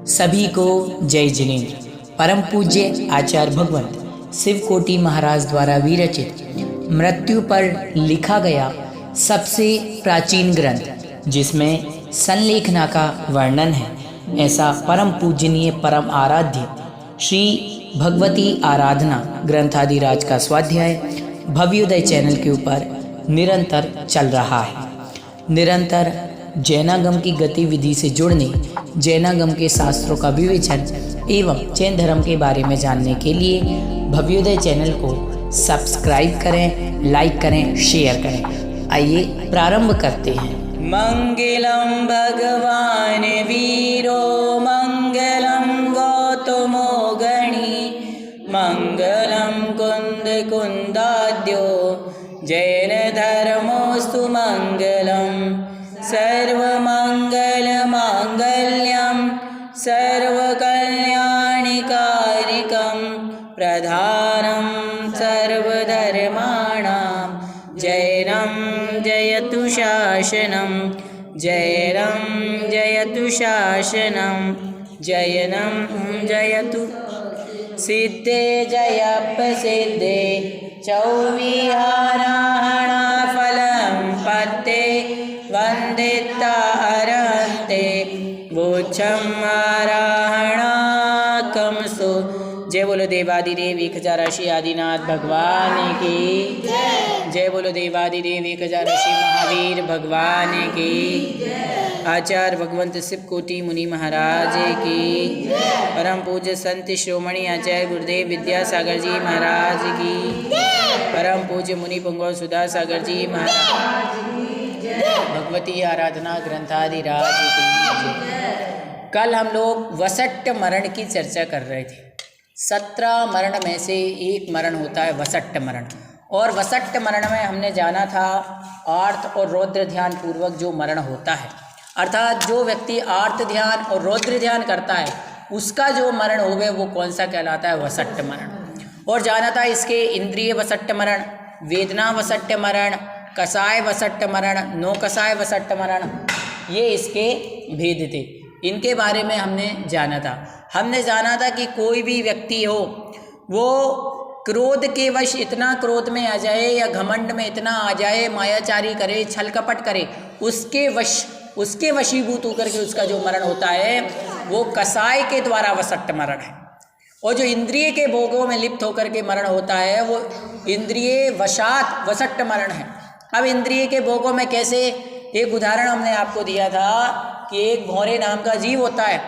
सभी को जय जिनेन्द्र। परम पूज्य आचार्य भगवंत शिवकोटि महाराज द्वारा विरचित मृत्यु पर लिखा गया सबसे प्राचीन ग्रंथ जिसमें संलेखना का वर्णन है, ऐसा परम पूजनीय परम आराध्य श्री भगवती आराधना ग्रंथादिराज का स्वाध्याय भव्योदय चैनल के ऊपर निरंतर चल रहा है। निरंतर जैनागम की गतिविधि से जुड़ने, जैनागम के शास्त्रों का विवेचन एवं जैन धर्म के बारे में जानने के लिए भव्योदय चैनल को सब्सक्राइब करें, लाइक करें, शेयर करें। आइए प्रारंभ करते हैं। मंगलम भगवान वीरो मंगलम गौतमो गणी मंगलम कुंद कुंदाद्यो जैन धर्मोस्तु मंगलम सर्वमंगल मांगल्यम सर्वकल्याणिकारिकं प्रधानं सर्वधर्माणां जैनं जयतु शासनं जैनं जयतु शासनं जयनं जयतु सिद्धे जयप्रसिद्धे चौविहाराणा फलं पत्ते वंदिता अरहन्ते बुच्छमाराहणाकमसो। जय बोलो देवादिदेव 1080 आदिनाथ भगवान की जय। बोलो देवादिदेव 1080 महावीर भगवान की। आचार्य भगवंत शिवकोटि मुनि महाराज की। परम पूज्य संत श्रोमणी आचार्य गुरुदेव विद्यासागर जी महाराज की। परम पूज्य मुनि पुंगव सुधा सागर जी महाराज, भगवती आराधना ग्रंथादिराज की। कल हम लोग वसट्ट मरण की चर्चा कर रहे थे। 17 मरण में से एक मरण होता है वसट्ट मरण, और वसट्ट मरण में हमने जाना था आर्त और रौद्र ध्यान पूर्वक जो मरण होता है, अर्थात जो व्यक्ति आर्त ध्यान और रौद्र ध्यान करता है उसका जो मरण होवे वो कौन सा कहलाता है, वसट्ट मरण। और जाना था इसके इंद्रिय वसट्ट मरण, वेदना वसट्ट मरण, कसाय वसट्ट मरण, नो कसाय वसट्ट मरण, ये इसके भेद थे। इनके बारे में हमने जाना था। हमने जाना था कि कोई भी व्यक्ति हो वो क्रोध के वश इतना क्रोध में आ जाए या घमंड में इतना आ जाए, मायाचारी करे, छल कपट करे, उसके वशीभूत होकर के उसका जो मरण होता है वो कसाय के द्वारा वसट्ट मरण है। और जो इंद्रिय के भोगों में लिप्त होकर के मरण होता है वो इंद्रिय वशात वसट्ट मरण है। अब इंद्रिय के भोगों में कैसे, एक उदाहरण हमने आपको दिया था कि एक भौरे नाम का जीव होता है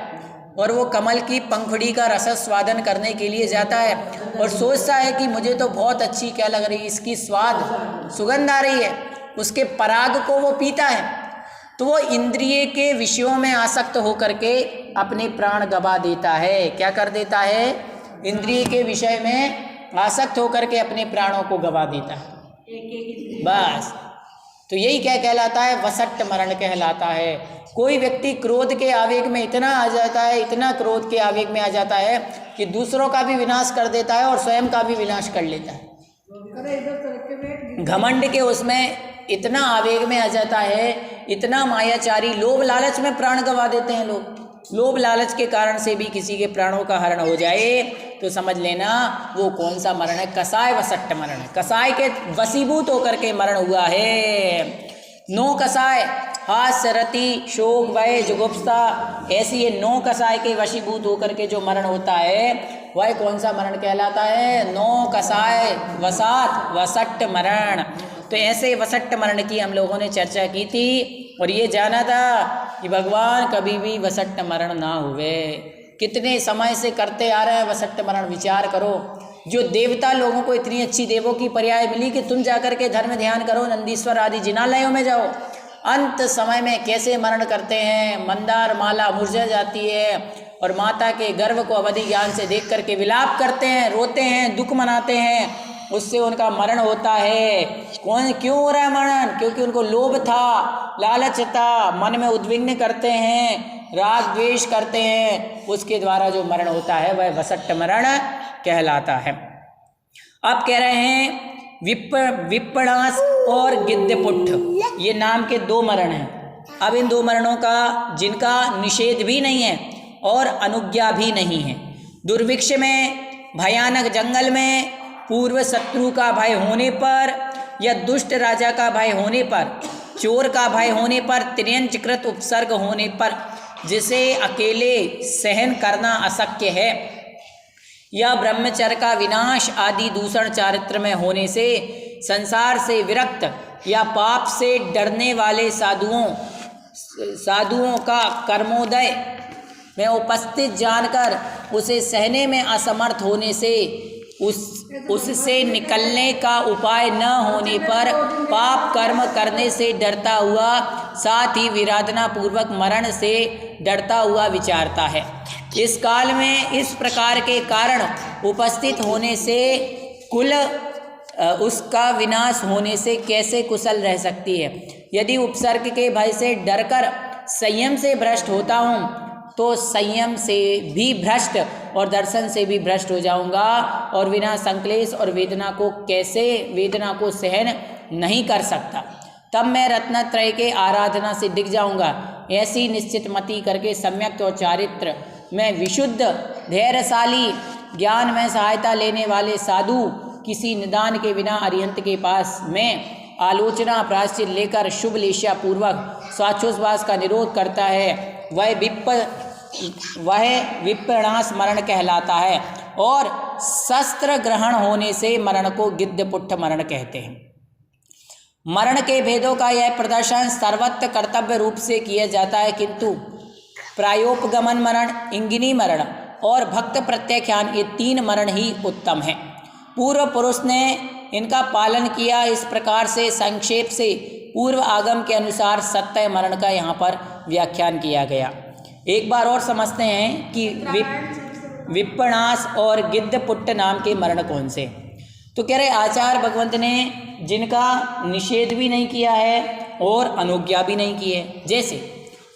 और वो कमल की पंखुड़ी का रस स्वादन करने के लिए जाता है और सोचता है कि मुझे तो बहुत अच्छी क्या लग रही है, इसकी स्वाद सुगंध आ रही है, उसके पराग को वो पीता है। तो वो इंद्रिय के विषयों में आसक्त होकर के अपने प्राण गवा देता है। क्या कर देता है, इंद्रिय के विषय में आसक्त होकर के अपने प्राणों को गवा देता है। बस, तो यही क्या कहलाता है, वसट्ट मरण कहलाता है। कोई व्यक्ति क्रोध के आवेग में इतना आ जाता है, इतना क्रोध के आवेग में आ जाता है कि दूसरों का भी विनाश कर देता है और स्वयं का भी विनाश कर लेता है। घमंड के उसमें इतना आवेग में आ जाता है, इतना मायाचारी, लोभ लालच में प्राण गंवा देते हैं लोग। लोभ लालच के कारण से भी किसी के प्राणों का हरण हो जाए तो समझ लेना वो कौन सा मरण है, कसाय वसट्ट मरण है। कसाय के वशीभूत होकर के मरण हुआ है। नो कसाय, हास्य, रति, शोक, भय, जुगुप्सा, ऐसी ये 9 कसाय के वशीभूत होकर के जो मरण होता है वह कौन सा मरण कहलाता है, नो कसाय वसात वसट्ट मरण। तो ऐसे वसट्ट मरण की हम लोगों ने चर्चा की थी और ये जाना था कि भगवान कभी भी वसट्ट मरण ना हुए। कितने समय से करते आ रहे हैं वसट्ट मरण, विचार करो। जो देवता लोगों को इतनी अच्छी देवों की पर्याय मिली कि तुम जाकर के धर्म ध्यान करो, नंदीश्वर आदि जिनालयों में जाओ, अंत समय में कैसे मरण करते हैं। मंदार माला मुरझा जाती है और माता के गर्भ को अवधि ज्ञान से देख करके विलाप करते हैं, रोते हैं, दुख मनाते हैं, उससे उनका मरण होता है। कौन क्यों हो रहा है मरण, क्योंकि उनको लोभ था, लालच था, मन में उद्विग्न करते हैं, राग द्वेष करते हैं, उसके द्वारा जो मरण होता है वह वसट्ट मरण कहलाता है। अब कह रहे हैं विप्पणास और गिद्धपुट्ठ, ये नाम के 2 मरण हैं। अब इन 2 मरणों का जिनका निषेध भी नहीं है और अनुज्ञा भी नहीं है। दुर्भिक्ष में, भयानक जंगल में, पूर्व शत्रु का भय होने पर या दुष्ट राजा का भय होने पर, चोर का भय होने पर, त्रियंचकृत उपसर्ग होने पर, जिसे अकेले सहन करना अशक्य है, या ब्रह्मचर्य का विनाश आदि दूषण चारित्र में होने से, संसार से विरक्त या पाप से डरने वाले साधुओं का कर्मोदय में उपस्थित जानकर उसे सहने में असमर्थ होने से, उससे निकलने का उपाय न होने पर पाप कर्म करने से डरता हुआ, साथ ही विराधना पूर्वक मरण से डरता हुआ विचारता है। इस काल में इस प्रकार के कारण उपस्थित होने से कुल उसका विनाश होने से कैसे कुशल रह सकती है। यदि उपसर्ग के भय से डरकर संयम से भ्रष्ट होता हूँ तो संयम से भी भ्रष्ट और दर्शन से भी भ्रष्ट हो जाऊंगा और बिना संक्लेश और वेदना को सहन नहीं कर सकता। तब मैं रत्नत्रय के आराधना से डिग जाऊंगा। ऐसी निश्चित मति करके सम्यक और चारित्र में विशुद्ध, धैर्यशाली, ज्ञान में सहायता लेने वाले साधु किसी निदान के बिना अरिहंत के पास में आलोचना प्रायश्चित लेकर शुभ लेशा पूर्वक स्वाच्छोस्वास का निरोध करता है, वह विप्रणाश मरण कहलाता है। और शस्त्र ग्रहण होने से मरण को गिद्धपुट्ठ मरण कहते हैं। मरण के भेदों का यह प्रदर्शन सर्वत्र कर्तव्य रूप से किया जाता है, किंतु प्रायोपगमन मरण, इंगिनी मरण और भक्त प्रत्याख्यान, ये 3 मरण ही उत्तम हैं। पूर्व पुरुष ने इनका पालन किया। इस प्रकार से संक्षेप से पूर्व आगम के अनुसार सत्य मरण का यहाँ पर व्याख्यान किया गया। एक बार और समझते हैं कि विप्रणाश और गिद्धपुट्ट नाम के मरण कौन से। तो कह रहे आचार्य भगवंत ने जिनका निषेध भी नहीं किया है और अनुज्ञा भी नहीं की है, जैसे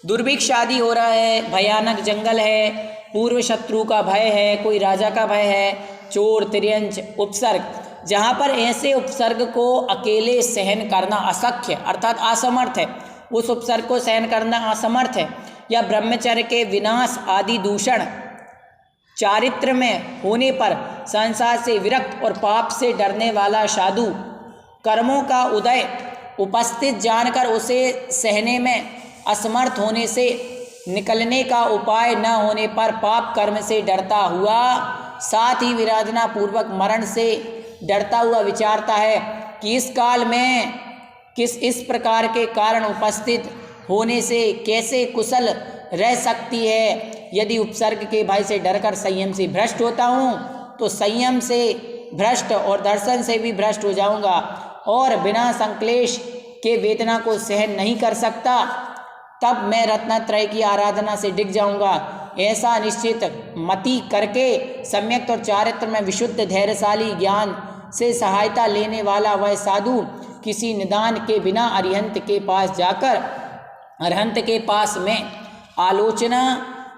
दुर्भिक्ष आदि हो रहा है, भयानक जंगल है, पूर्व शत्रु का भय है, कोई राजा का भय है, चोर, तिर्यंच, उपसर्ग, जहाँ पर ऐसे उपसर्ग को अकेले सहन करना अशक्य अर्थात असमर्थ है, उस उपसर्ग को सहन करना असमर्थ है, या ब्रह्मचर्य के विनाश आदि दूषण चारित्र में होने पर संसार से विरक्त और पाप से डरने वाला साधु कर्मों का उदय उपस्थित जानकर उसे सहने में असमर्थ होने से, निकलने का उपाय न होने पर पाप कर्म से डरता हुआ, साथ ही विराधना पूर्वक मरण से डरता हुआ विचारता है कि इस काल में इस प्रकार के कारण उपस्थित होने से कैसे कुशल रह सकती है। यदि उपसर्ग के भय से डरकर संयम से भ्रष्ट होता हूँ तो संयम से भ्रष्ट और दर्शन से भी भ्रष्ट हो जाऊँगा और बिना संक्लेश के वेदना को सहन नहीं कर सकता। तब मैं रत्नत्रय की आराधना से डिग जाऊँगा। ऐसा निश्चित मति करके सम्यक और चारित्र में विशुद्ध, धैर्यशाली, ज्ञान से सहायता लेने वाला वह साधु किसी निदान के बिना अरिहंत के पास जाकर अरिहंत के पास में आलोचना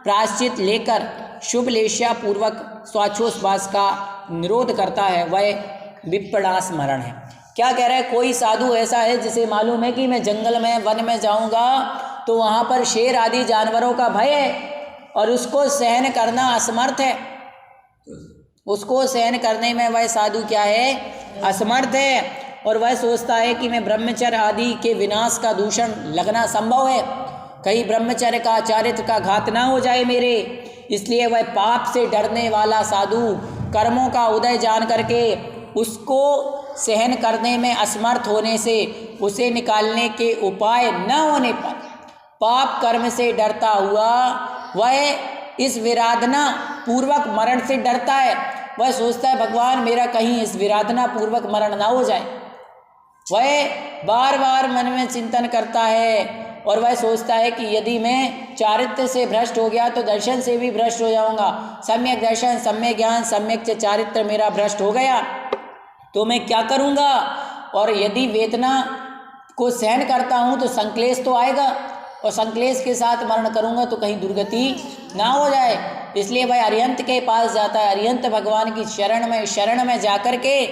प्रायश्चित लेकर शुभ लेशा पूर्वक स्वाच्छोस्वास का निरोध करता है, वह विप्रणाश मरण है। क्या कह रहा है, कोई साधु ऐसा है जिसे मालूम है कि मैं जंगल में, वन में जाऊंगा तो वहाँ पर शेर आदि जानवरों का भय है और उसको सहन करना असमर्थ है। उसको सहन करने में वह साधु क्या है, असमर्थ है, और वह सोचता है कि मैं ब्रह्मचर्य आदि के विनाश का दूषण लगना संभव है, कहीं ब्रह्मचर्य का, चारित्र का घात ना हो जाए मेरे, इसलिए वह पाप से डरने वाला साधु कर्मों का उदय जान करके उसको सहन करने में असमर्थ होने से, उसे निकालने के उपाय न होने पर पाप कर्म से डरता हुआ वह इस विराधना पूर्वक मरण से डरता है। वह सोचता है भगवान मेरा कहीं इस विराधना पूर्वक मरण ना हो जाए। वह बार बार मन में चिंतन करता है और वह सोचता है कि यदि मैं चारित्र से भ्रष्ट हो गया तो दर्शन से भी भ्रष्ट हो जाऊंगा। सम्यक दर्शन, सम्यक ज्ञान, सम्यक चारित्र मेरा भ्रष्ट हो गया तो मैं क्या करूंगा, और यदि वेदना को सहन करता हूं तो संक्लेश तो आएगा और संक्लेश के साथ मरण करूंगा तो कहीं दुर्गति ना हो जाए। इसलिए वह अरिहंत के पास जाता है, अरिहंत भगवान की शरण में जाकर के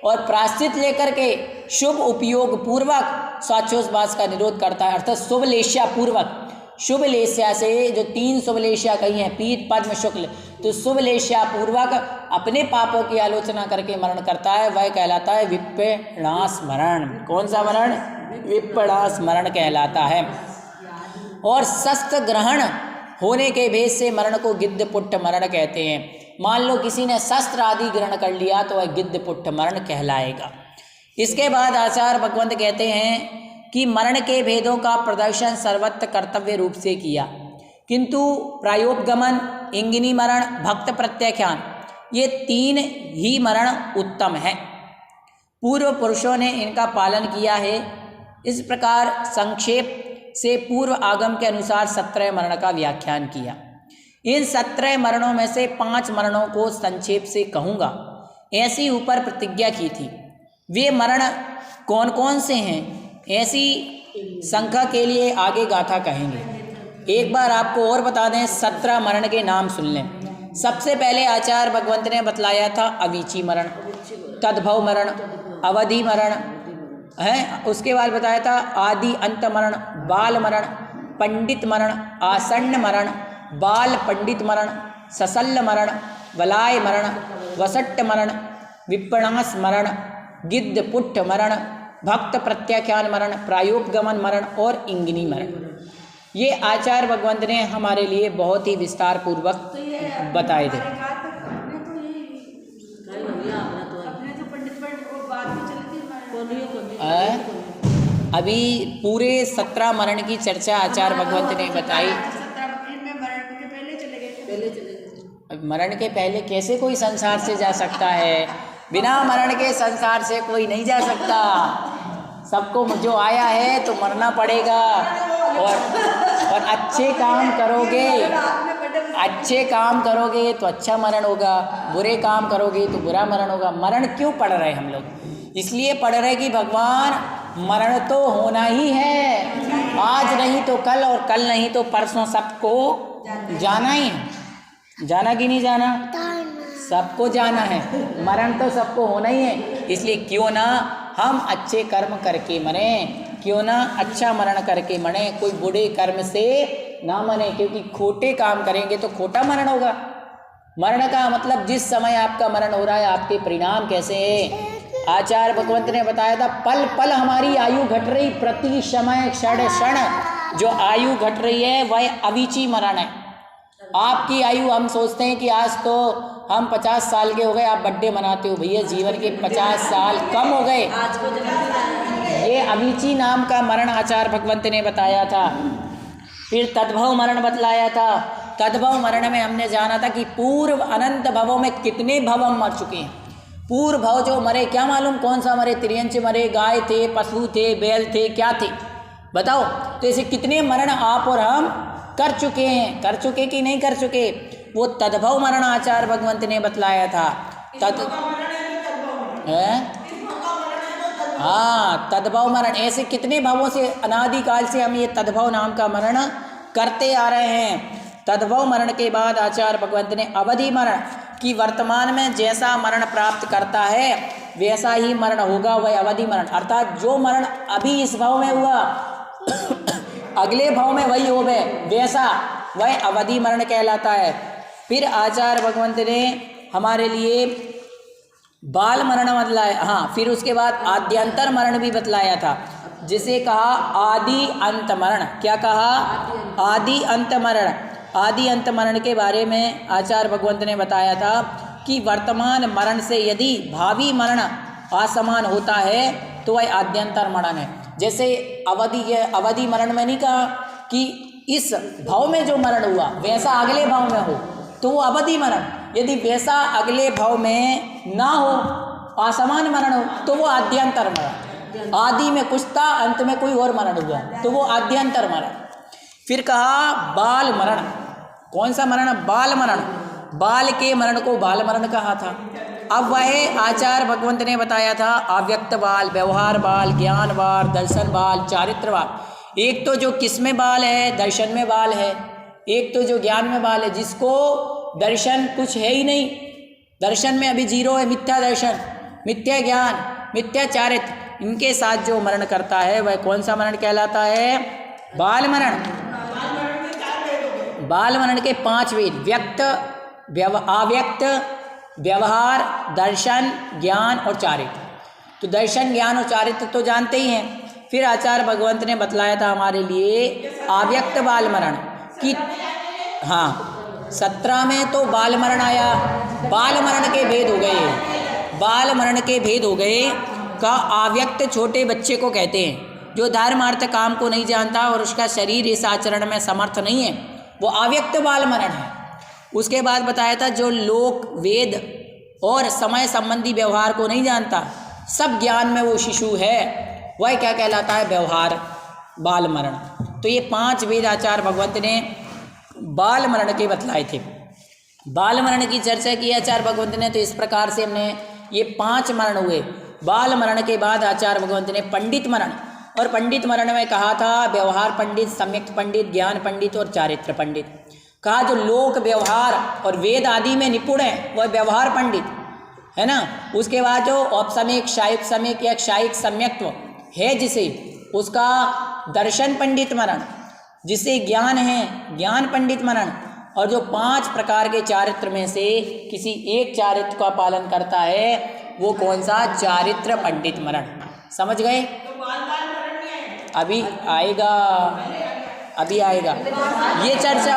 और प्रायश्चित लेकर के शुभ उपयोग पूर्वक स्वाच्छोस्वास का निरोध करता है, अर्थात शुभ लेशा पूर्वक शुभ लेस्या से, जो 3 शुभ लेस्या कही हैं, पीत पद्म शुक्ल, तो शुभ लेस्या पूर्वक अपने पापों की आलोचना करके मरण करता है, वह कहलाता है विप्पणास मरण। कौन सा मरण? विप्पणास मरण कहलाता है। और शस्त्र ग्रहण होने के भेद से मरण को गिद्धपुट्ट मरण कहते हैं। मान लो किसी ने शस्त्र आदि ग्रहण कर लिया तो वह गिद्धपुट्ट मरण कहलाएगा। इसके बाद आचार्य भगवंत कहते हैं कि मरण के भेदों का प्रदर्शन सर्वत्र कर्तव्य रूप से किया, किंतु प्रायोपगमन, इंगिनी मरण, भक्त प्रत्याख्यान, ये 3 ही मरण उत्तम है। पूर्व पुरुषों ने इनका पालन किया है। इस प्रकार संक्षेप से पूर्व आगम के अनुसार 17 मरण का व्याख्यान किया। इन 17 मरणों में से 5 मरणों को संक्षेप से कहूँगा, ऐसी ऊपर प्रतिज्ञा की थी। वे मरण कौन कौन से हैं, ऐसी संख्या के लिए आगे गाथा कहेंगे। एक बार आपको और बता दें, 17 मरण के नाम सुन लें। सबसे पहले आचार्य भगवंत ने बतलाया था अवीची मरण, तद्भव मरण, अवधि मरण है। उसके बाद बताया था आदि अंत मरण, बाल मरण, पंडित मरण, आसन्न मरण, बाल पंडित मरण, ससल्ल मरण, वलाय मरण, वसट्ट मरण, विप्पणास मरण, गिद्धपुट्ट मरण, भक्त प्रत्याख्यान मरण, प्रायोपगमन मरण और इंगिनी मरण। ये आचार्य भगवंत ने हमारे लिए बहुत ही विस्तार पूर्वक बताए थे। अभी पूरे 17 मरण की चर्चा आचार्य भगवंत ने बताई। मरण के पहले कैसे कोई संसार से जा सकता है? बिना मरण के संसार से कोई नहीं जा सकता। सबको जो आया है तो मरना पड़ेगा। और अच्छे काम करोगे तो अच्छा मरण होगा, बुरे काम करोगे तो बुरा मरण होगा। मरण क्यों पढ़ रहे हम लोग? इसलिए पढ़ रहे कि भगवान मरण तो होना ही है, आज नहीं तो कल और कल नहीं तो परसों सबको जाना ही है। जाना कि नहीं जाना? सबको जाना है। मरण तो सबको होना ही है। इसलिए क्यों ना हम अच्छे कर्म करके मरें, क्यों ना अच्छा मरण करके मरें, कोई बुरे कर्म से ना मरे, क्योंकि खोटे काम करेंगे तो खोटा मरण होगा। मरण का मतलब जिस समय आपका मरण हो रहा है आपके परिणाम कैसे हैं। आचार्य भगवंत ने बताया था पल पल हमारी आयु घट रही, प्रति समय क्षण क्षण जो आयु घट रही है वह अवीची मरण है। आपकी आयु, हम सोचते हैं कि आज तो हम 50 साल के हो गए, आप बर्थडे मनाते हो, भैया जीवन के 50 साल कम हो गए। ये अवीची नाम का मरण आचार्य भगवंत ने बताया था। फिर तद्भव मरण बतलाया था। तद्भव मरण में हमने जाना था कि पूर्व अनंत भवों में कितने भव हम मर चुके हैं। पूर्व भव जो मरे, क्या मालूम कौन सा मरे, त्रियंच मरे, गाय थे, पशु थे, बैल थे, क्या थे बताओ। तो ऐसे कितने मरण आप और हम कर चुके हैं, कर चुके कि नहीं कर चुके, वो तद्भव मरण आचार्य भगवंत ने बतलाया था। हाँ, तद्भव मरण, ऐसे कितने भवों से अनादिकाल से हम ये तद्भव नाम का मरण करते आ रहे हैं। तद्भव मरण के बाद आचार्य भगवंत ने अवधि मरण कि वर्तमान में जैसा मरण प्राप्त करता है वैसा ही मरण होगा, वह अवधि मरण, अर्थात जो मरण अभी इस भाव में हुआ अगले भाव में वही हो गए, वैसा वह अवधि मरण कहलाता है। फिर आचार्य भगवंत ने हमारे लिए बाल मरण बतलाया। हाँ, फिर उसके बाद आद्यंतर मरण भी बतलाया था, जिसे कहा आदि अंत मरण। क्या कहा? आदि अंत मरण। आदि अंत मरण के बारे में आचार्य भगवंत ने बताया था कि वर्तमान मरण से यदि भावी मरण असमान होता है तो वह आद्यंतर मरण है। जैसे अवधि मरण में नहीं कहा कि इस भाव में जो मरण हुआ वैसा अगले भाव में हो तो वो अवधि मरण, यदि वैसा अगले भाव में ना हो, असमान मरण हो तो वो आद्यंतर मरण। आदि में कुछ था, अंत में कोई और मरण हुआ तो वो आद्यंतर मरण। फिर कहा बाल मरण। कौन सा मरण? बाल मरण। बाल के मरण को बाल मरण कहा था। अब वह आचार्य भगवंत ने बताया था अव्यक्त बाल, व्यवहार बाल, ज्ञान बाल, दर्शन बाल, चारित्र बाल। एक तो जो किस में बाल है, दर्शन में बाल है, एक तो जो ज्ञान में बाल है, जिसको दर्शन कुछ है ही नहीं, दर्शन में अभी जीरो है, मिथ्या दर्शन, मिथ्या ज्ञान, मिथ्या चारित्र, इनके साथ जो मरण करता है वह कौन सा मरण कहलाता है? बाल मरण। बाल मरण के 5 वेद, व्यक्त, अव्यक्त, व्यवहार, दर्शन, ज्ञान और चारित्र। तो दर्शन, ज्ञान और चारित्र तो जानते ही हैं। फिर आचार्य भगवंत ने बतलाया था हमारे लिए अव्यक्त बाल मरण की। हाँ, 17 में तो बाल मरण आया, बाल मरण के भेद हो गए, बाल मरण के भेद हो गए का अव्यक्त छोटे बच्चे को कहते हैं, जो धर्म अर्थ काम को नहीं जानता और उसका शरीर इस आचरण में समर्थ नहीं है, वो अव्यक्त बाल मरण है। उसके बाद बताया था जो लोक, वेद और समय संबंधी व्यवहार को नहीं जानता, सब ज्ञान में वो शिशु है, वह क्या कहलाता है? व्यवहार बाल मरण। तो ये 5 वेद आचार्य भगवंत ने बाल मरण के बतलाए थे। बाल मरण की चर्चा की आचार्य भगवंत ने, तो इस प्रकार से हमने ये 5 मरण हुए। बाल मरण के बाद आचार्य भगवंत ने पंडित मरण, और पंडित मरण में कहा था व्यवहार पंडित, सम्यक पंडित, ज्ञान पंडित और चारित्र पंडित। कहा जो लोक, व्यवहार और वेद आदि में निपुण है वह व्यवहार पंडित है ना। उसके बाद जो औपसमिक, शायिक समिक या क्षायिक सम्यक्त्व है जिसे, उसका दर्शन पंडित मरण, जिसे ज्ञान है ज्ञान पंडित मरण। और जो 5 प्रकार के चारित्र में से किसी एक चारित्र का पालन करता है वो कौन सा? चारित्र पंडित मरण। समझ गए? अभी आएगा, अभी आएगा ये चर्चा।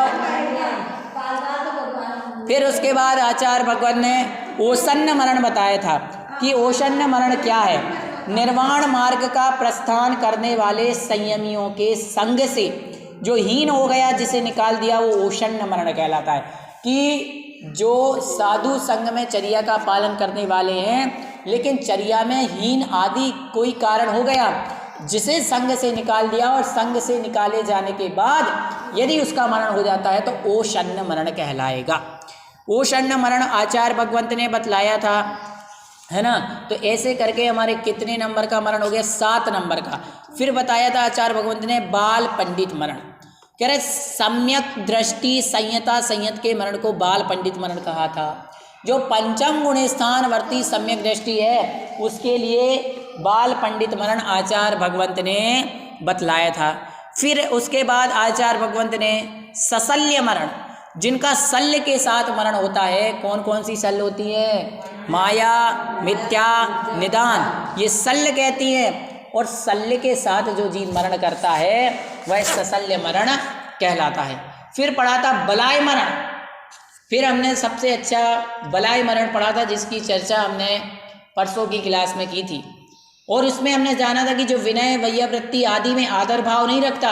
फिर उसके बाद आचार्य भगवान ने ओषण्य मरण बताया था कि ओषण्य मरण क्या है? निर्वाण मार्ग का प्रस्थान करने वाले संयमियों के संग से जो हीन हो गया, जिसे निकाल दिया, वो ओषण्य मरण कहलाता है। कि जो साधु संग में चर्या का पालन करने वाले हैं लेकिन चर्या में हीन आदि कोई कारण हो गया, जिसे संग से निकाल दिया, और संग से निकाले जाने के बाद यदि उसका मरण हो जाता है तो ओषण्य मरण कहलाएगा। ओषण्य मरण आचार्य भगवंत ने बतलाया था, है ना। तो ऐसे करके हमारे कितने नंबर का मरण हो गया? 7 नंबर का। फिर बताया था आचार्य भगवंत ने बाल पंडित मरण। कह रहे सम्यक दृष्टि संयता संयत के मरण को बाल पंडित मरण कहा था। जो पंचम गुण स्थानवर्ती सम्यक दृष्टि है उसके लिए बाल पंडित मरण आचार्य भगवंत ने बतलाया था। फिर उसके बाद आचार्य भगवंत ने सशल्य मरण, जिनका शल्य के साथ मरण होता है। कौन कौन सी शल्य होती है? माया, मिथ्या, निदान, ये शल्य कहती है। और शल्य के साथ जो जीव मरण करता है वह सशल्य मरण कहलाता है। फिर पढ़ा था बलाय मरण। फिर हमने सबसे अच्छा बलाय मरण पढ़ा था, जिसकी चर्चा हमने परसों की क्लास में की थी। और उसमें हमने जाना था कि जो विनय, वैयावृत्ति आदि में आदर भाव नहीं रखता,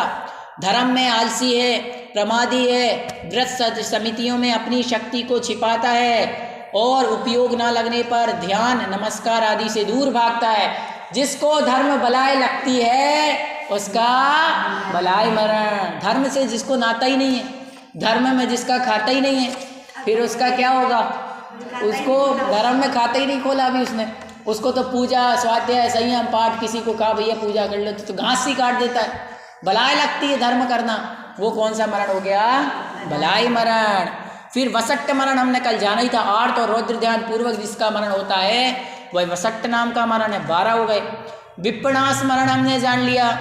धर्म में आलसी है, प्रमादी है, व्रत समितियों में अपनी शक्ति को छिपाता है और उपयोग ना लगने पर ध्यान, नमस्कार आदि से दूर भागता है, जिसको धर्म बलाय लगती है उसका बलाय मरण। धर्म से जिसको नाता ही नहीं है, धर्म में जिसका खाता ही नहीं है, फिर उसका क्या होगा? उसको धर्म में खाता ही नहीं खोला अभी उसने, उसको तो पूजा, स्वाध्याय, संयम, पाठ, किसी को कहा भैया पूजा कर लो तो घास ही काट देता है। बलाय लगती है धर्म करना, वो कौन सा मरण हो गया? बलाय मरण। फिर वसट्ट मरण हमने कल जाना ही था। आर्त और रौद्र ध्यान पूर्वक जिसका मरण होता है वह वसट्ट नाम का मरण है। 12 हो गए। विप्पणास मरण हमने जान लिया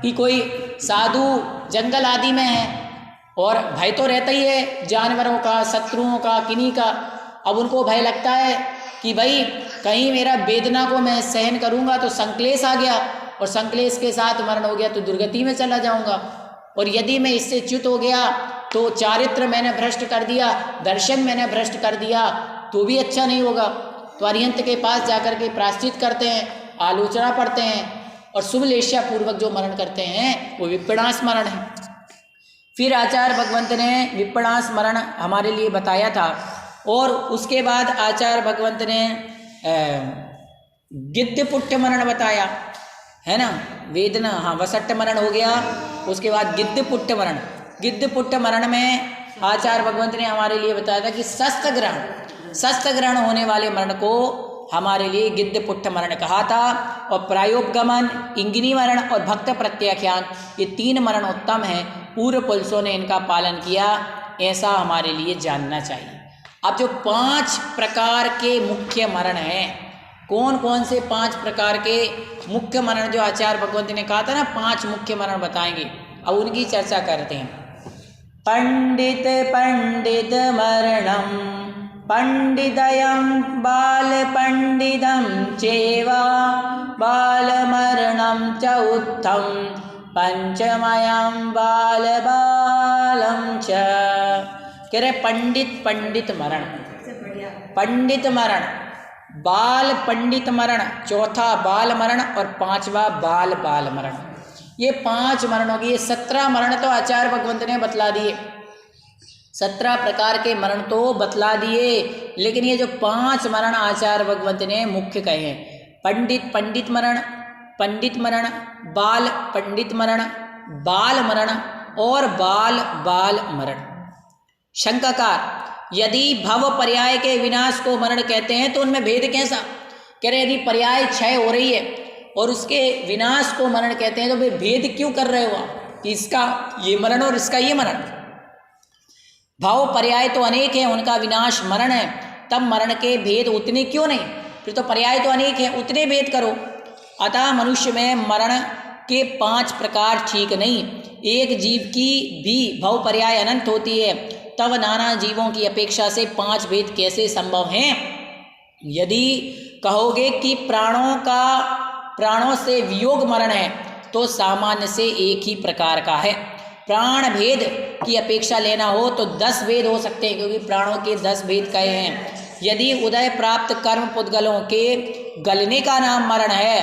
कि कोई साधु जंगल आदि में है और भय तो रहता ही है जानवरों का, शत्रुओं का, किन्हीं का। अब उनको भय लगता है कि भाई कहीं मेरा वेदना को मैं सहन करूंगा तो संक्लेश आ गया, और संक्लेश के साथ मरण हो गया तो दुर्गति में चला जाऊंगा। और यदि मैं इससे च्युत हो गया तो चारित्र मैंने भ्रष्ट कर दिया, दर्शन मैंने भ्रष्ट कर दिया, तो भी अच्छा नहीं होगा। तो अरिहंत के पास जाकर के प्रायश्चित करते हैं, आलोचना पढ़ते हैं, और शुभलेष्या पूर्वक जो मरण करते हैं वो विप्पणास मरण है। फिर आचार्य भगवंत ने विप्पणास मरण हमारे लिए बताया था। और उसके बाद आचार्य भगवंत ने गिद्धपुट्ट मरण बताया, है ना। वेदना, हाँ, वसट्ट मरण हो गया। उसके बाद गिद्धपुट्ट मरण। गिद्धपुट्ट मरण में आचार्य भगवंत ने हमारे लिए बताया था कि शस्त्र ग्रहण होने वाले मरण को हमारे लिए गिद्धपुट्ट मरण कहा था। और प्रायोपगमन, इंगिनी मरण और भक्त प्रत्याख्यान, ये 3 मरण उत्तम हैं। पूर्व पुरुषों ने इनका पालन किया, ऐसा हमारे लिए जानना चाहिए। अब जो 5 प्रकार के मुख्य मरण हैं, कौन कौन से 5 प्रकार के मुख्य मरण जो आचार्य भगवंत ने कहा था ना 5 मुख्य मरण बताएंगे, अब उनकी चर्चा करते हैं। पंडित पंडित मरणं पंडितयं बालपंडितं चेवा बालमरणं च उत्थं पंचमयं बालबालं च। कह रहे पंडित पंडित मरण, पंडित मरण, बाल पंडित मरण, चौथा बाल मरण और पांचवा बाल बाल मरण। ये 5 मरणों की, ये 17 मरण तो आचार्य भगवंत ने बतला दिए, 17 प्रकार के मरण तो बतला दिए, लेकिन ये जो 5 मरण आचार्य भगवंत ने मुख्य कहे हैं, पंडित पंडित मरण, पंडित मरण, बाल पंडित मरण, बाल मरण और बाल बाल मरण। शंकाकार, यदि भव पर्याय के विनाश को मरण कहते हैं तो उनमें भेद कैसा? कह रहे यदि पर्याय क्षय हो रही है और उसके विनाश को मरण कहते हैं तो फिर भेद क्यों कर रहे हो आप कि इसका ये मरण और इसका ये मरण? भाव पर्याय तो अनेक हैं, उनका विनाश मरण है, तब मरण के भेद उतने क्यों नहीं? फिर तो पर्याय तो अनेक हैं, उतने भेद करो। अतः मनुष्य में मरण के 5 प्रकार ठीक नहीं। एक जीव की भी भव पर्याय अनंत होती है, तब नाना जीवों की अपेक्षा से 5 भेद कैसे संभव हैं? यदि कहोगे कि प्राणों से वियोग मरण है तो सामान्य से एक ही प्रकार का है। प्राण भेद की अपेक्षा लेना हो तो 10 भेद हो सकते हैं, क्योंकि प्राणों के 10 भेद कहे हैं। यदि उदय प्राप्त कर्म पुद्गलों के गलने का नाम मरण है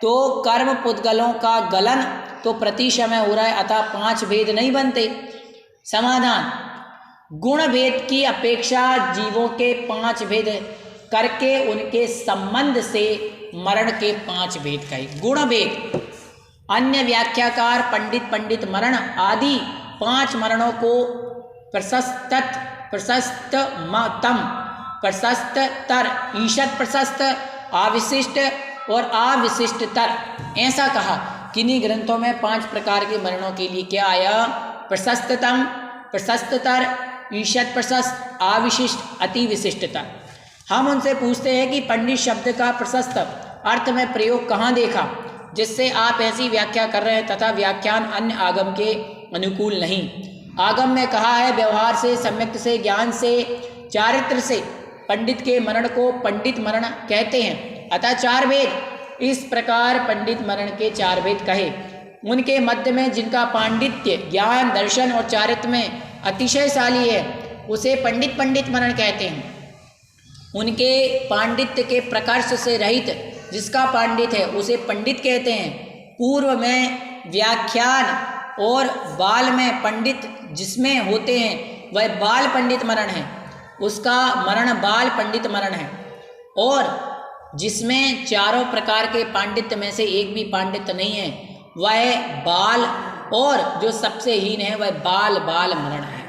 तो कर्म पुद्गलों का गलन तो प्रति समय हो रहा है, अतः 5 भेद नहीं बनते। समाधान, गुण भेद की अपेक्षा जीवों के 5 भेद करके उनके संबंध से मरण के 5 भेद कहे। गुण भेद, अन्य व्याख्याकार पंडित पंडित मरण आदि 5 मरणों को प्रशस्ततर, ईषद प्रशस्त, अविशिष्ट और अविशिष्टतर ऐसा कहा। किन्हीं ग्रंथों में 5 प्रकार के मरणों के लिए क्या आया? प्रशस्ततम, प्रशस्ततर, ईषद प्रशस्त, अविशिष्ट, अति विशिष्टतर। हम उनसे पूछते हैं कि पंडित शब्द का प्रशस्त अर्थ में प्रयोग कहाँ देखा जिससे आप ऐसी व्याख्या कर रहे हैं तथा व्याख्यान अन्य आगम के अनुकूल नहीं। आगम में कहा है व्यवहार से, सम्यक से, ज्ञान से, चारित्र से पंडित के मरण को पंडित मरण कहते हैं, अतः 4 भेद। इस प्रकार पंडित मरण के 4 भेद कहे। उनके मध्य में जिनका पांडित्य, ज्ञान, दर्शन और चारित्र में अतिशयशाली है उसे पंडित पंडित मरण कहते हैं। उनके पांडित्य के प्रकर्ष से रहित जिसका पांडित है उसे पंडित कहते हैं। पूर्व में व्याख्यान और बाल में पंडित जिसमें होते हैं वह बाल पंडित मरण है, उसका मरण बाल पंडित मरण है। और जिसमें चारों प्रकार के पांडित्य में से एक भी पांडित्य नहीं है वह बाल, और जो सबसे हीन है वह बाल बाल मरण है।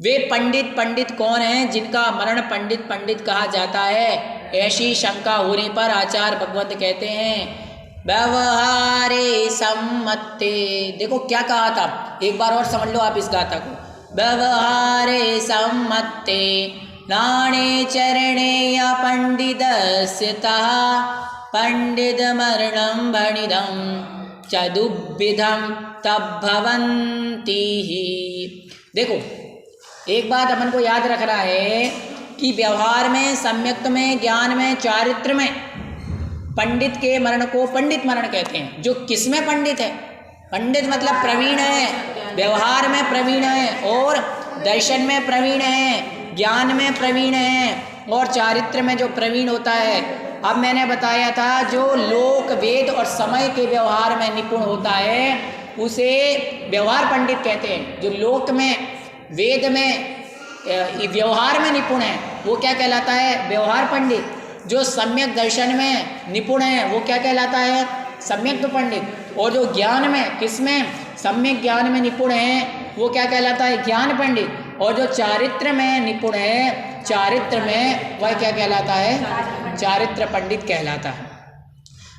वे पंडित पंडित कौन हैं जिनका मरण पंडित पंडित कहा जाता है? ऐसी शंका होने पर आचार्य भगवंत कहते हैं व्यवहारे सम्मते। देखो क्या कहा था, एक बार और समझ लो आप इस गाथा को। व्यवहारे सम्मते नाणे चरणे या पंडितस्यतः पंडित मरणं भणिदं चदुविधं तद्भवन्ति ही। देखो एक बात अपन को याद रखना है कि व्यवहार में, सम्यक्त में, ज्ञान में, चारित्र में पंडित के मरण को पंडित मरण कहते हैं। जो किस में पंडित है? पंडित मतलब प्रवीण है, व्यवहार में प्रवीण है और दर्शन में प्रवीण है, ज्ञान में प्रवीण है और चारित्र में जो प्रवीण होता है। अब मैंने बताया था जो लोक, वेद और समय के व्यवहार में निपुण होता है उसे व्यवहार पंडित कहते हैं। जो लोक में, वेद में, व्यवहार में निपुण है वो क्या कहलाता है? व्यवहार पंडित। जो सम्यक दर्शन में निपुण है वो क्या कहलाता है? सम्यक पंडित। और जो ज्ञान में, किसमें? सम्यक ज्ञान में निपुण है वो क्या कहलाता है? ज्ञान पंडित। और जो चारित्र में निपुण है, चारित्र में वह क्या कहलाता है? चारित्र पंडित कहलाता है।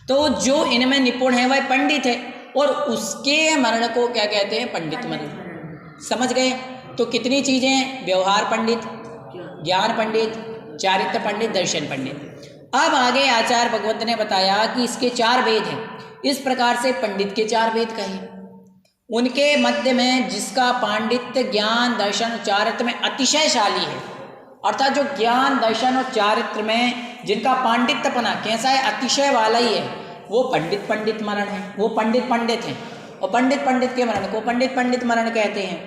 तो जो इनमें निपुण है वह पंडित है और उसके मरण को क्या कहते हैं? पंडित मरण। समझ गए? तो कितनी चीजें? व्यवहार पंडित, ज्ञान पंडित, चारित्र पंडित, दर्शन पंडित। अब आगे आचार्य भगवंत ने बताया कि इसके 4 भेद हैं। इस प्रकार से पंडित के 4 भेद कहे। उनके मध्य में जिसका पांडित्य ज्ञान दर्शन चारित्र में अतिशयशाली है, अर्थात जो ज्ञान दर्शन और चारित्र में जिनका पांडित्यपना कैसा है, अतिशय वाला ही है, वो पंडित मरण है, वो पंडित हैं। और पंडित के मरण को पंडित मरण कहते हैं।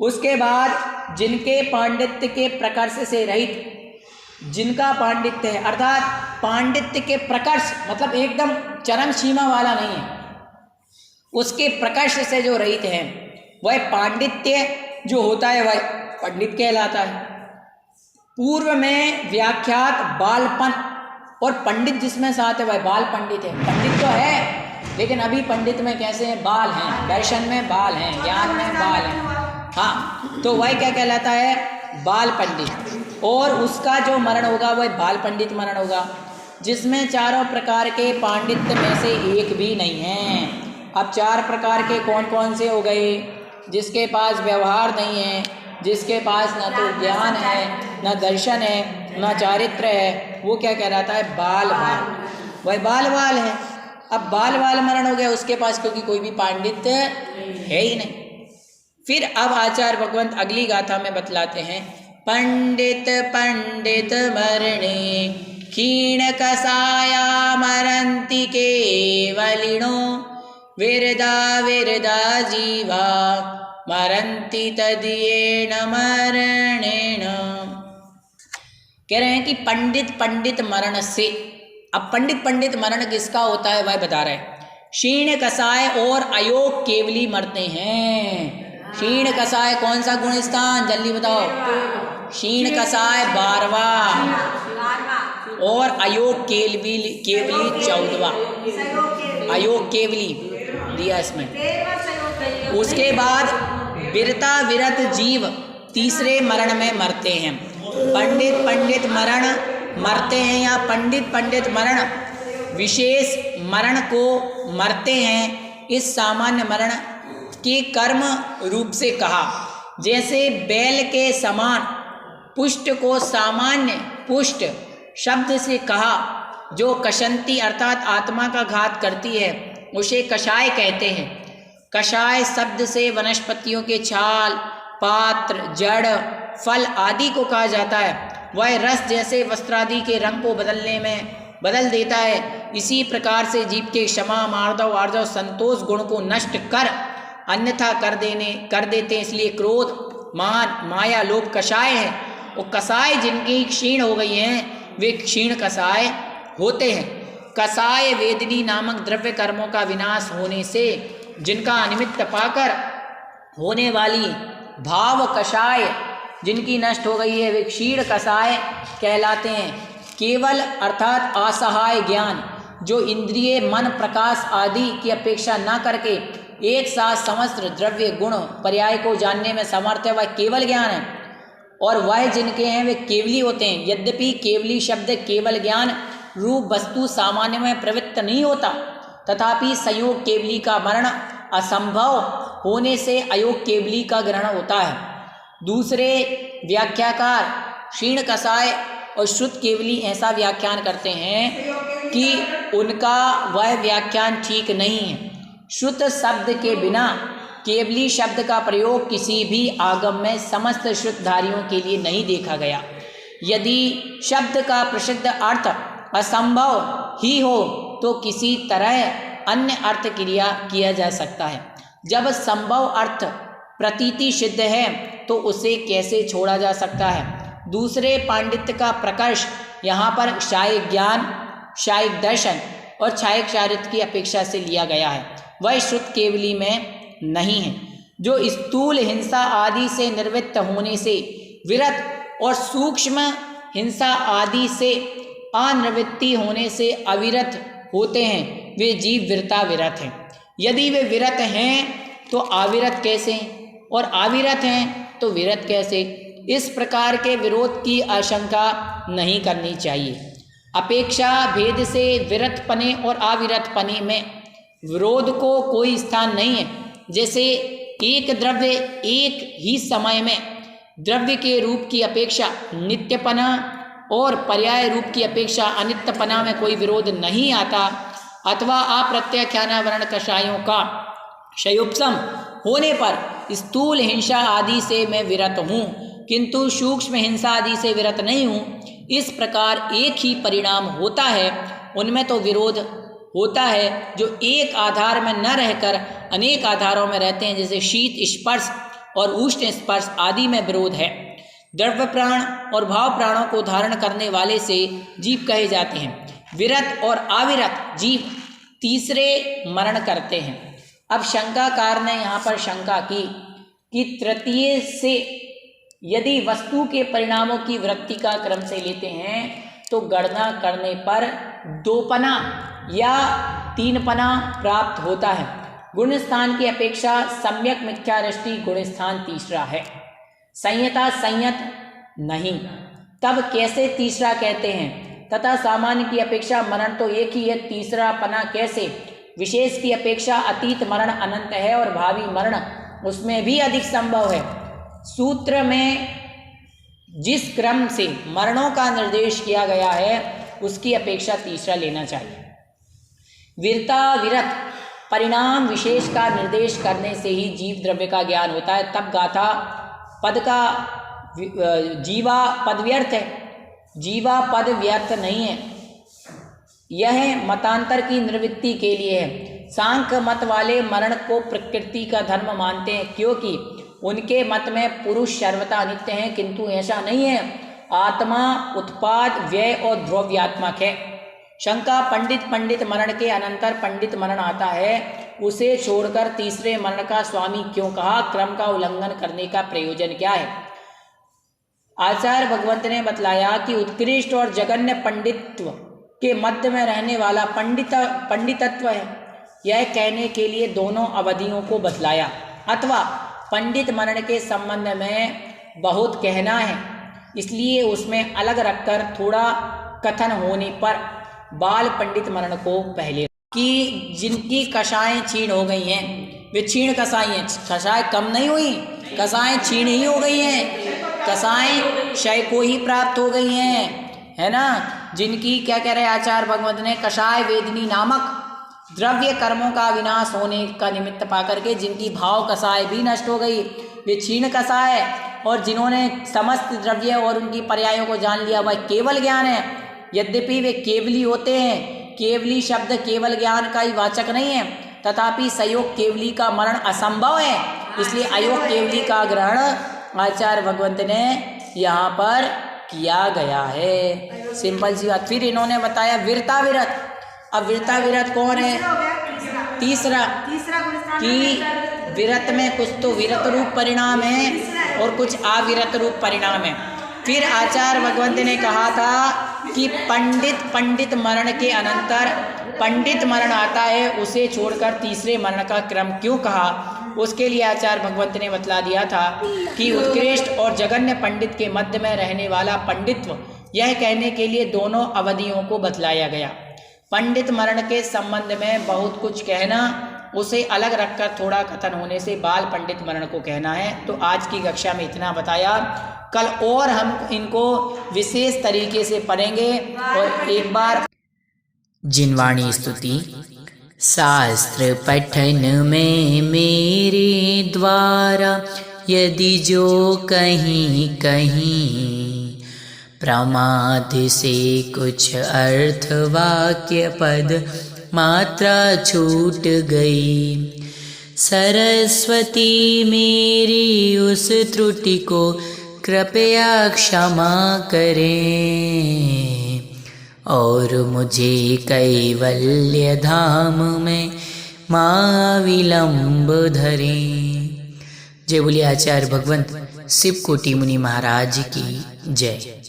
उसके बाद जिनके पांडित्य के प्रकर्ष से रहित, जिनका पांडित्य है अर्थात पांडित्य के प्रकर्ष मतलब एकदम चरम सीमा वाला नहीं है, उसके प्रकर्ष से जो रहित है वह पांडित्य जो होता है वह पंडित कहलाता है। पूर्व में व्याख्यात बालपन और पंडित जिसमें साथ है वह बाल पंडित है। पंडित तो है लेकिन अभी पंडित में कैसे हैं, बाल हैं, दर्शन में बाल हैं, ज्ञान में बाल हैं। हाँ, तो वह क्या कहलाता है, बाल पंडित। और उसका जो मरण होगा वह बाल पंडित मरण होगा, जिसमें चारों प्रकार के पांडित्य में से एक भी नहीं है। अब 4 प्रकार के कौन कौन से हो गए, जिसके पास व्यवहार नहीं है, जिसके पास न तो ज्ञान है, न दर्शन है, न चारित्र है, वो क्या कहलाता है, बाल। वह बाल है। अब बाल मरण हो गया उसके पास, क्योंकि कोई भी पांडित्य है ही नहीं। फिर अब आचार्य भगवंत अगली गाथा में बतलाते हैं, पंडित मरणे क्षीण कसाया मरंति केवलिनो विरदा जीवा मरंति तदीयेन मरणेन। कह रहे हैं कि पंडित मरण से, अब पंडित मरण किसका होता है वह बता रहे हैं। क्षीण कसाय और अयोग केवली मरते हैं। क्षीण कसाय कौन सा गुण स्थान, जल्दी बताओ। क्षीण कसाय 12वां और अयोग केवली 14वां। अयोग केवली दिया इसमें। उसके बाद विरत जीव तीसरे मरण में मरते हैं। पंडित मरण मरते हैं या पंडित मरण विशेष मरण को मरते हैं। इस सामान्य मरण के कर्म रूप से कहा, जैसे बैल के समान पुष्ट को सामान्य पुष्ट शब्द से कहा, जो कशंती अर्थात आत्मा का घात करती है उसे कषाय कहते हैं। कषाय शब्द से वनस्पतियों के छाल, पात्र, जड़, फल आदि को कहा जाता है। वह रस जैसे वस्त्रादि के रंग को बदल देता है। इसी प्रकार से जीव के क्षमा, मार्दव, आर्जव, संतोष गुण को नष्ट कर अन्यथा कर देते हैं। इसलिए क्रोध, मान, माया, लोभ कषाय है। और कसाय जिनकी क्षीण हो गई हैं वे क्षीण कसाय होते हैं। कसाय वेदनी नामक द्रव्य कर्मों का विनाश होने से जिनका निमित्त पाकर होने वाली भाव कषाय जिनकी नष्ट हो गई है वे क्षीण कसाय कहलाते हैं। केवल अर्थात असहाय ज्ञान जो इंद्रिय, मन, प्रकाश आदि की अपेक्षा न करके एक साथ समस्त द्रव्य गुण पर्याय को जानने में समर्थ है, वह केवल ज्ञान है। और वह जिनके हैं वे केवली होते हैं। यद्यपि केवली शब्द केवल ज्ञान रूप वस्तु सामान्य में प्रवृत्त नहीं होता, तथापि संयोग केवली का मरण असंभव होने से अयोग केवली का ग्रहण होता है। दूसरे व्याख्याकार क्षीण कसाय और शुद्ध केवली ऐसा व्याख्यान करते हैं कि उनका वह व्याख्यान ठीक नहीं है। शुद्ध शब्द के बिना केवली शब्द का प्रयोग किसी भी आगम में समस्त शुद्धधारियों के लिए नहीं देखा गया। यदि शब्द का प्रसिद्ध अर्थ असंभव ही हो तो किसी तरह अन्य अर्थ क्रिया किया जा सकता है। जब संभव अर्थ प्रतीति सिद्ध है तो उसे कैसे छोड़ा जा सकता है। दूसरे पांडित्य का प्रकर्ष यहाँ पर क्षायिक ज्ञान, क्षायिक दर्शन और क्षायिक चारित्र की अपेक्षा से लिया गया है, वह शुद्ध केवली में नहीं है। जो स्थूल हिंसा आदि से निवृत्त होने से विरत और सूक्ष्म हिंसा आदि से अनिवृत्ति होने से अविरत होते हैं, वे जीव विरत हैं। यदि वे विरत हैं तो अविरत कैसे, और अविरत हैं तो विरत कैसे। इस प्रकार के विरोध की आशंका नहीं करनी चाहिए। अपेक्षा भेद से विरतपने और अविरतपने में विरोध को कोई स्थान नहीं है। जैसे एक द्रव्य एक ही समय में द्रव्य के रूप की अपेक्षा नित्यपना और पर्याय रूप की अपेक्षा अनित्यपना में कोई विरोध नहीं आता, अथवा अप्रत्याख्यानावरण कषायों का क्षयोपम होने पर स्थूल हिंसा आदि से मैं विरत हूँ, किंतु सूक्ष्म हिंसा आदि से विरत नहीं हूँ। इस प्रकार एक ही परिणाम होता है, उनमें तो विरोध होता है जो एक आधार में न रहकर अनेक आधारों में रहते हैं, जैसे शीत स्पर्श और उष्ण स्पर्श आदि में विरोध है। द्रव्य प्राण और भाव प्राणों को धारण करने वाले से जीव कहे जाते हैं। विरत और अविरत जीव तीसरे मरण करते हैं। अब शंकाकार ने यहाँ पर शंका की कि तृतीय से यदि वस्तु के परिणामों की वृत्ति का क्रम से लेते हैं तो गणना करने पर 2 पना या 3 पना प्राप्त होता है। गुण स्थान की अपेक्षा सम्यक मिथ्या दृष्टि गुण स्थान तीसरा है, संयता संयत नहीं। तब कैसे तीसरा कहते हैं? तथा सामान्य की अपेक्षा मरण तो एक ही है, तीसरा पना कैसे? विशेष की अपेक्षा अतीत मरण अनंत है और भावी मरण उसमें भी अधिक संभव है। सूत्र में जिस क्रम से मरणों का निर्देश किया गया है उसकी अपेक्षा तीसरा लेना चाहिए। वीरता विरत परिणाम विशेष का निर्देश करने से ही जीव द्रव्य का ज्ञान होता है। तब गाथा पद का जीवा पद व्यर्थ है, जीवा पद व्यर्थ नहीं है। यह मतांतर की निवृत्ति के लिए है। सांख्य मत वाले मरण को प्रकृति का धर्म मानते हैं, क्योंकि उनके मत में पुरुष सर्वथा अनित्य है, किंतु ऐसा नहीं है। आत्मा उत्पाद व्यय और द्रव्यात्मक है। शंका पंडित मरण के अनंतर पंडित मरण आता है, उसे छोड़कर तीसरे मरण का स्वामी क्यों कहा? क्रम का उल्लंघन करने का प्रयोजन क्या है? आचार्य भगवंत ने बतलाया कि उत्कृष्ट और जघन्य पंडित्व के मध्य में रहने वाला पंडितत्व है। यह कहने के लिए दोनों अवधियों को बतलाया। अथवा पंडित मरण के संबंध में बहुत कहना है, इसलिए उसमें अलग रखकर थोड़ा कथन होने पर बाल पंडित मरण को पहले कि जिनकी कषाएं क्षीण हो गई हैं वे क्षीण कसाई हैं। कषाएं कम नहीं हुई, कषाएं क्षीण ही हो गई हैं, कषाएं क्षय को ही प्राप्त हो गई हैं, है ना। जिनकी क्या कह रहे आचार्य भगवंत ने? कषाय वेदिनी नामक द्रव्य कर्मों का विनाश होने का निमित्त पाकर के जिनकी भाव कषाय भी नष्ट हो गई, वे क्षीण कषाय। और जिन्होंने समस्त द्रव्य और उनकी पर्यायों को जान लिया वह केवल ज्ञान है। यद्यपि वे केवली होते हैं, केवली शब्द केवल ज्ञान का ही वाचक नहीं है, तथापि सयोग केवली का मरण असंभव है, इसलिए अयोग केवली का ग्रहण आचार्य भगवंत ने यहाँ पर किया गया है। सिंपल सी बात। फिर इन्होंने बताया वीरता विरत। अब वीरता विरत कौन है? तीसरा कि विरत में कुछ तो विरत रूप परिणाम है और कुछ अविरत रूप परिणाम है। फिर आचार्य भगवंत ने कहा था कि पंडित मरण के अनंतर पंडित मरण आता है, उसे छोड़कर तीसरे मरण का क्रम क्यों कहा? उसके लिए आचार्य भगवंत ने बतला दिया था कि उत्कृष्ट और जघन्य पंडित के मध्य में रहने वाला पंडित्व, यह कहने के लिए दोनों अवधियों को बतलाया गया। पंडित मरण के संबंध में बहुत कुछ कहना, उसे अलग रखकर थोड़ा कथन होने से बाल पंडित मरण को कहना है। तो आज की कक्षा में इतना बताया, कल और हम इनको विशेष तरीके से पढ़ेंगे। और एक बार जिनवाणी स्तुति। शास्त्र पठन में मेरे द्वारा यदि जो कहीं प्रमाद से कुछ अर्थ वाक्य पद मात्रा छूट गई, सरस्वती मेरी उस त्रुटि को कृपया क्षमा करें और मुझे कैवल्य धाम में महाविलंब धरें। जय बोलिए आचार्य भगवंत शिव कोटि मुनि महाराज की जय।